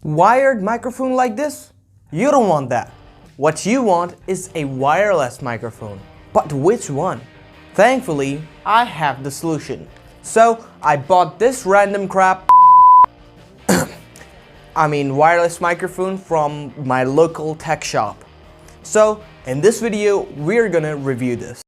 Wired microphone like this? You don't want that. What you want is a wireless microphone. But which one? Thankfully, I have the solution. So I bought this random crap wireless microphone from my local tech shop. So in this video, we're gonna review this.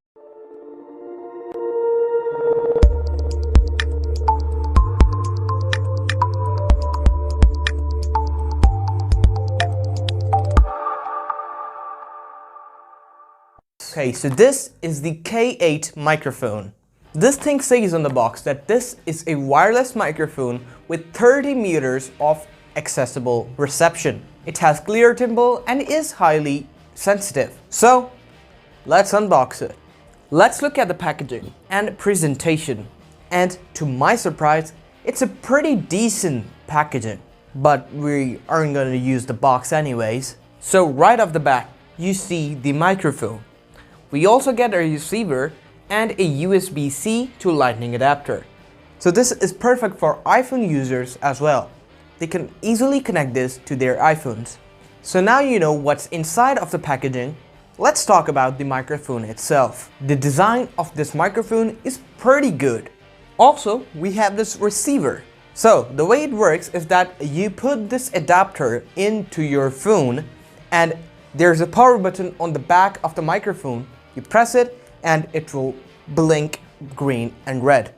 Okay, so this is the K8 microphone. This thing says on the box that this is a wireless microphone with 30 meters of accessible reception. It has clear timbre and is highly sensitive. So let's unbox it. Let's look at the packaging and presentation. And to my surprise, it's a pretty decent packaging. But we aren't going to use the box anyways. So right off the bat, you see the microphone. We also get a receiver and a USB-C to Lightning adapter. So this is perfect for iPhone users as well. They can easily connect this to their iPhones. So now you know what's inside of the packaging. Let's talk about the microphone itself. The design of this microphone is pretty good. Also, we have this receiver. So the way it works is that you put this adapter into your phone and there's a power button on the back of the microphone. You press it and it will blink green and red.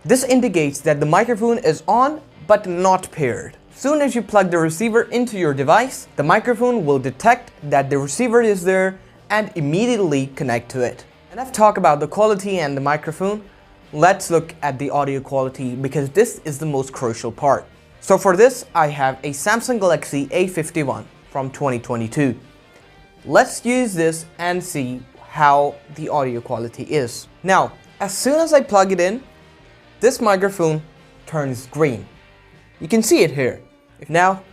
This indicates that the microphone is on but not paired. Soon as you plug the receiver into your device, the microphone will detect that the receiver is there and immediately connect to it. And I've talked about the quality and the microphone. Let's look at the audio quality because this is the most crucial part. So for this, I have a Samsung Galaxy A51 from 2022. Let's use this and see how the audio quality is. Now, as soon as I plug it in, this microphone turns green. You can see it here. Now,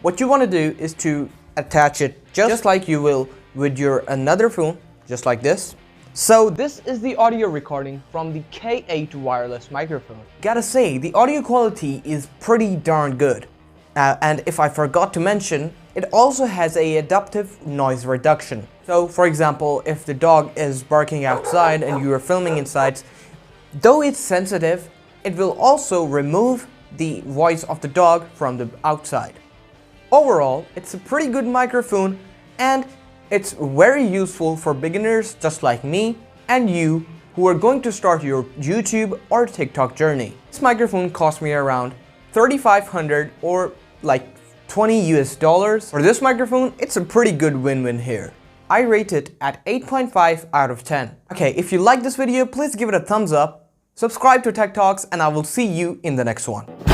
what you want to do is to attach it just like you will with your another phone, just like this. So this is the audio recording from the K8 wireless microphone. Gotta say, the audio quality is pretty darn good. And if I forgot to mention, it also has a adaptive noise reduction. So for example, if the dog is barking outside and you are filming inside, though it's sensitive, it will also remove the voice of the dog from the outside. Overall, it's a pretty good microphone and it's very useful for beginners just like me and you who are going to start your YouTube or TikTok journey. This microphone cost me around $3,500 or like $20 US. For this microphone, it's a pretty good win-win here. I rate it at 8.5 out of 10. Okay, if you like this video, please give it a thumbs up, subscribe to Tech Talks, and I will see you in the next one.